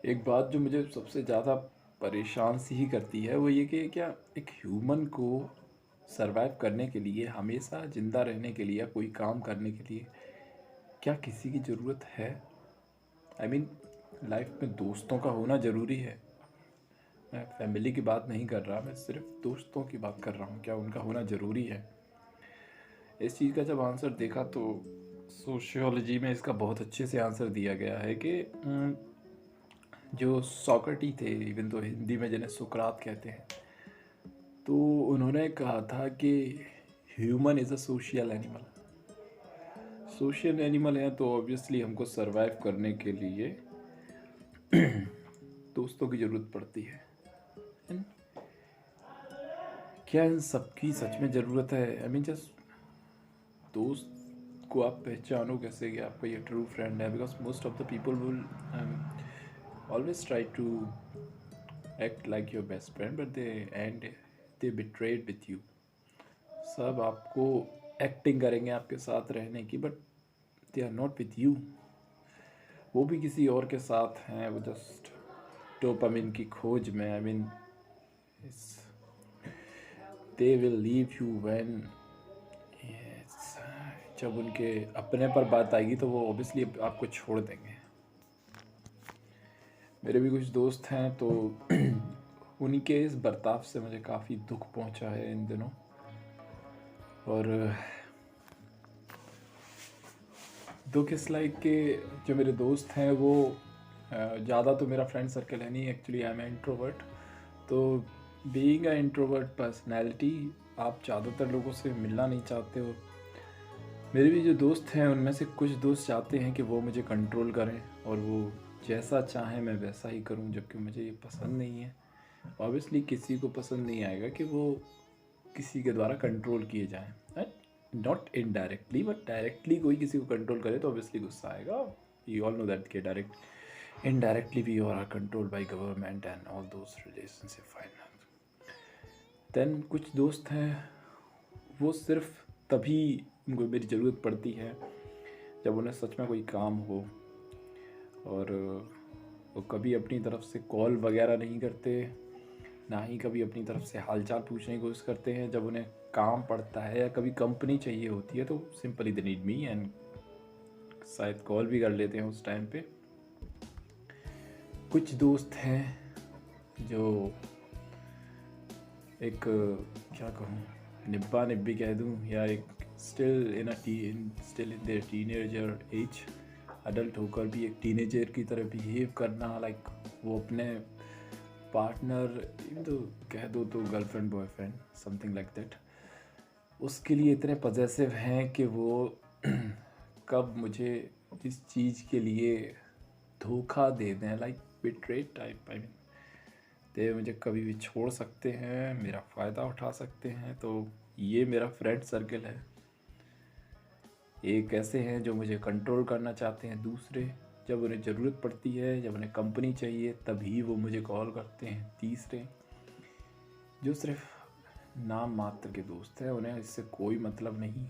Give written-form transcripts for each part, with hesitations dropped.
एक बात जो मुझे सबसे ज़्यादा परेशान सी ही करती है वो ये कि क्या एक ह्यूमन को सरवाइव करने के लिए, हमेशा ज़िंदा रहने के लिए या कोई काम करने के लिए क्या किसी की ज़रूरत है? आई मीन लाइफ में दोस्तों का होना ज़रूरी है। मैं फैमिली की बात नहीं कर रहा, मैं सिर्फ दोस्तों की बात कर रहा हूँ। क्या उनका होना ज़रूरी है? इस चीज़ का जब आंसर देखा तो सोशियोलॉजी में इसका बहुत अच्छे से आंसर दिया गया है कि जो सॉक्रेटी थे, इवन तो हिंदी में जिन्हें सुकरात कहते हैं, तो उन्होंने कहा था कि human is a social animal. Social animal है तो ऑब्वियसली हमको सरवाइव करने के लिए दोस्तों की ज़रूरत पड़ती है। And क्या इन सबकी सच में ज़रूरत है? आई मीन जस्ट दोस्त को आप पहचानो कैसे कि आपका ये ट्रू फ्रेंड है? Because most of the people will always try to act like your best friend but they betrayed with you. सब आपको एक्टिंग करेंगे आपके साथ रहने की, but they are not with you. वो भी किसी और के साथ हैं, वो जस्ट डोपामिन की खोज में। I mean they will leave you when, जब उनके अपने पर बात आएगी तो वो ऑब्वियसली आपको छोड़ देंगे। मेरे भी कुछ दोस्त हैं तो उनके इस बर्ताव से मुझे काफ़ी दुख पहुंचा है इन दिनों। और दुख इस लाइक के जो मेरे दोस्त हैं वो ज़्यादा तो मेरा फ्रेंड सर्कल है नहीं। Actually I am introvert. तो बीइंग अ इंट्रोवर्ट पर्सनैलिटी, आप ज़्यादातर लोगों से मिलना नहीं चाहते हो। मेरे भी जो दोस्त हैं उनमें से कुछ दोस्त चाहते हैं कि वो मुझे कंट्रोल करें और वो जैसा चाहें मैं वैसा ही करूं, जबकि मुझे ये पसंद नहीं है। ऑब्वियसली किसी को पसंद नहीं आएगा कि वो किसी के द्वारा कंट्रोल किए जाएं। नॉट इनडायरेक्टली बट डायरेक्टली कोई किसी को कंट्रोल करे तो ऑब्वियसली गुस्सा आएगा। यू ऑल नो दैट कि direct indirectly we are control by government and all those relationship finance. Then कुछ दोस्त हैं वो सिर्फ तभी उनको मेरी ज़रूरत पड़ती है जब उन्हें सच में कोई काम हो, और वो कभी अपनी तरफ से कॉल वगैरह नहीं करते, ना ही कभी अपनी तरफ से हालचाल पूछने की कोशिश करते हैं। जब उन्हें काम पड़ता है या कभी कंपनी चाहिए होती है तो simply they need me, and शायद कॉल भी कर लेते हैं उस टाइम पे। कुछ दोस्त हैं जो एक क्या कहूँ, निब्बा निब्बी कह दूँ, या एक still in their teenager age, adult होकर भी एक टीनेजर की तरह बिहेव करना, लाइक वो अपने पार्टनर, तो कह दो तो girlfriend boyfriend, something like that, उसके लिए इतने पजेसिव हैं कि वो कब मुझे इस चीज़ के लिए धोखा दे दें, like betrayed type. I mean ते मुझे कभी भी छोड़ सकते हैं, मेरा फ़ायदा उठा सकते हैं। तो ये मेरा फ्रेंड सर्कल है। एक ऐसे हैं जो मुझे कंट्रोल करना चाहते हैं, दूसरे जब उन्हें ज़रूरत पड़ती है, जब उन्हें कंपनी चाहिए तभी वो मुझे कॉल करते हैं, तीसरे जो सिर्फ नाम मात्र के दोस्त हैं, उन्हें इससे कोई मतलब नहीं,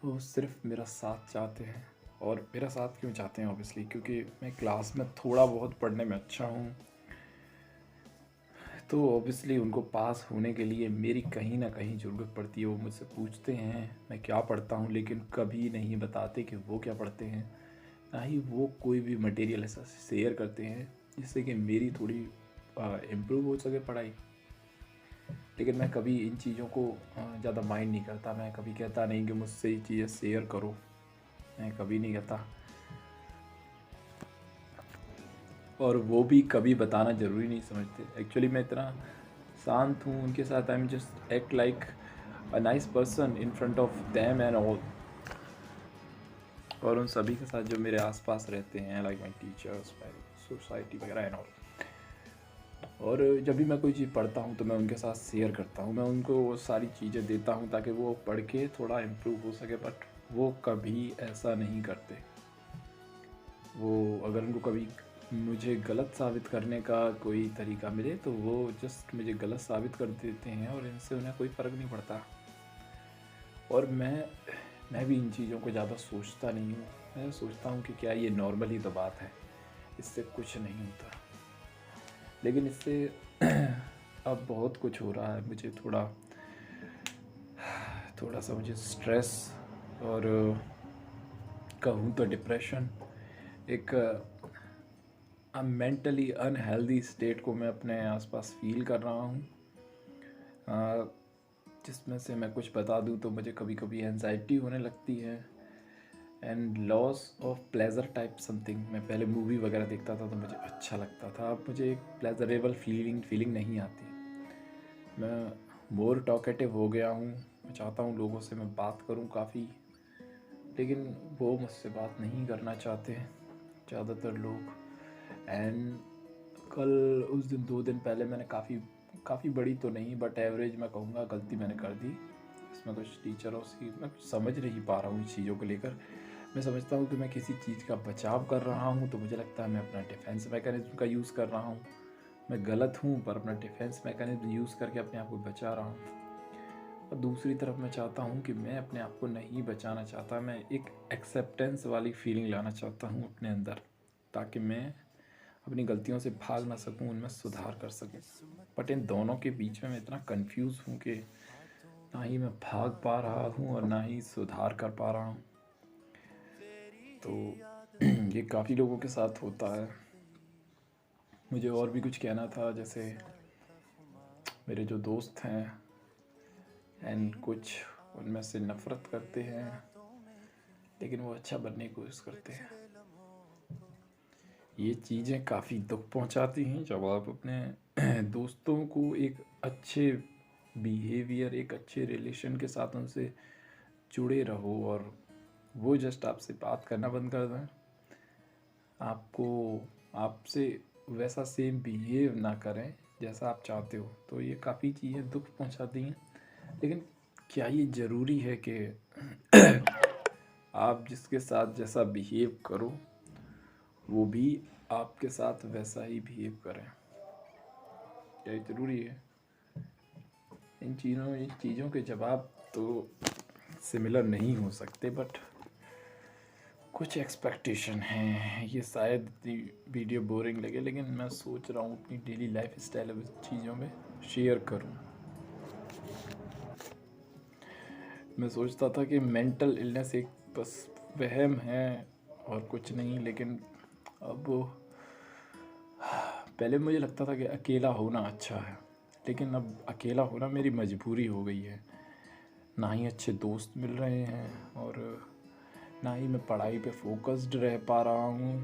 वो सिर्फ मेरा साथ चाहते हैं। और मेरा साथ क्यों चाहते हैं? ऑब्वियसली क्योंकि मैं क्लास में थोड़ा बहुत पढ़ने में अच्छा हूँ, तो ऑब्वियसली उनको पास होने के लिए मेरी कहीं ना कहीं ज़रूरत पड़ती है। वो मुझसे पूछते हैं मैं क्या पढ़ता हूँ, लेकिन कभी नहीं बताते कि वो क्या पढ़ते हैं, ना ही वो कोई भी मटेरियल ऐसा शेयर करते हैं जिससे कि मेरी थोड़ी इम्प्रूव हो सके पढ़ाई। लेकिन मैं कभी इन चीज़ों को ज़्यादा माइंड नहीं करता। मैं कभी कहता नहीं कि मुझसे ये चीज़ें शेयर करो, मैं कभी नहीं कहता। और वो भी कभी बताना ज़रूरी नहीं समझते। एक्चुअली मैं इतना शांत हूँ उनके साथ, I am just act like a nice person in front of them and all. और उन सभी के साथ जो मेरे आसपास रहते हैं, like my teachers, my society वगैरह एंड ऑल। और जब भी मैं कोई चीज़ पढ़ता हूँ तो मैं उनके साथ शेयर करता हूँ, मैं उनको वो सारी चीज़ें देता हूँ ताकि वो पढ़ के थोड़ा इम्प्रूव हो सके। बट वो कभी ऐसा नहीं करते। वो अगर उनको कभी मुझे गलत साबित करने का कोई तरीका मिले तो वो जस्ट मुझे गलत साबित कर देते हैं, और इनसे उन्हें कोई फ़र्क नहीं पड़ता। और मैं भी इन चीज़ों को ज़्यादा सोचता नहीं हूँ। मैं सोचता हूँ कि क्या ये नॉर्मल ही तो बात है, इससे कुछ नहीं होता। लेकिन इससे अब बहुत कुछ हो रहा है, मुझे थोड़ा सा मुझे स्ट्रेस और कहूँ तो डिप्रेशन, एक मेंटली अनहेल्दी स्टेट को मैं अपने आसपास फील कर रहा हूँ, जिसमें से मैं कुछ बता दूँ तो मुझे कभी कभी एनजाइटी होने लगती है and loss of pleasure type something. मैं पहले मूवी वगैरह देखता था तो मुझे अच्छा लगता था, अब मुझे एक प्लेजरेबल फीलिंग नहीं आती। मैं मोर टॉकेटिव हो गया हूँ, मैं चाहता हूँ लोगों से मैं बात करूँ काफ़ी, लेकिन वो मुझसे बात नहीं करना चाहते हैं ज़्यादातर लोग। एंड कल उस दिन 2 दिन पहले मैंने काफ़ी बड़ी तो नहीं बट एवरेज मैं कहूँगा गलती मैंने कर दी। इसमें कुछ टीचरों से मैं कुछ समझ नहीं पा रहा हूँ इस चीज़ों को लेकर। मैं समझता हूँ कि मैं किसी चीज़ का बचाव कर रहा हूँ तो मुझे लगता है मैं अपना डिफेंस मैकेनिज्म का यूज़ कर रहा हूँ। मैं गलत हूँ पर अपना डिफेंस मैकेनिज्म यूज़ करके अपने आप को बचा रहा हूँ। और दूसरी तरफ मैं चाहता हूँ कि मैं अपने आप को नहीं बचाना चाहता, मैं एक एक्सेप्टेंस वाली फीलिंग लाना चाहता हूँ अपने अंदर, ताकि मैं अपनी गलतियों से भाग ना सकूं, उनमें सुधार कर सकूं। बट इन दोनों के बीच में मैं इतना कंफ्यूज हूँ कि ना ही मैं भाग पा रहा हूँ और ना ही सुधार कर पा रहा हूँ। तो ये काफ़ी लोगों के साथ होता है। मुझे और भी कुछ कहना था, जैसे मेरे जो दोस्त हैं एंड कुछ उनमें से नफ़रत करते हैं लेकिन वो अच्छा बनने की कोशिश करते हैं। ये चीज़ें काफ़ी दुख पहुंचाती हैं जब आप अपने दोस्तों को एक अच्छे बिहेवियर, एक अच्छे रिलेशन के साथ उनसे जुड़े रहो और वो जस्ट आपसे बात करना बंद कर दें, आपको आपसे वैसा सेम बिहेव ना करें जैसा आप चाहते हो, तो ये काफ़ी चीज़ें दुख पहुंचाती हैं। लेकिन क्या ये ज़रूरी है कि आप जिसके साथ जैसा बिहेव करो वो भी आपके साथ वैसा ही बिहेव करें? क्या ये ज़रूरी है? इन चीज़ों के जवाब तो सिमिलर नहीं हो सकते, बट कुछ एक्सपेक्टेशन हैं। ये शायद वीडियो बोरिंग लगे लेकिन मैं सोच रहा हूँ अपनी डेली लाइफ स्टाइल अब चीज़ों में शेयर करूँ। मैं सोचता था कि मेंटल इलनेस एक बस वहम है और कुछ नहीं, लेकिन अब पहले मुझे लगता था कि अकेला होना अच्छा है, लेकिन अब अकेला होना मेरी मजबूरी हो गई है। ना ही अच्छे दोस्त मिल रहे हैं और ना ही मैं पढ़ाई पे फोकस्ड रह पा रहा हूँ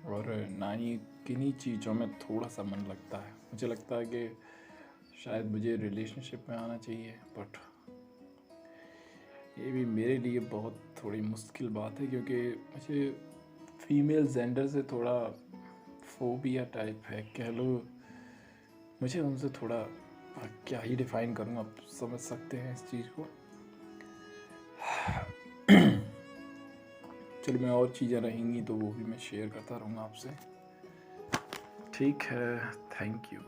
और ना ही किन्हीं चीज़ों में थोड़ा सा मन लगता है। मुझे लगता है कि शायद मुझे रिलेशनशिप में आना चाहिए, बट ये भी मेरे लिए बहुत थोड़ी मुश्किल बात है क्योंकि मुझे फीमेल जेंडर से थोड़ा फोबिया टाइप है कह लो। मुझे उनसे थोड़ा क्या ही डिफ़ाइन करूँ, आप समझ सकते हैं इस चीज़ को। चलो, मैं और चीज़ें रहेंगी तो वो भी मैं शेयर करता रहूँगा आपसे। ठीक है, थैंक यू।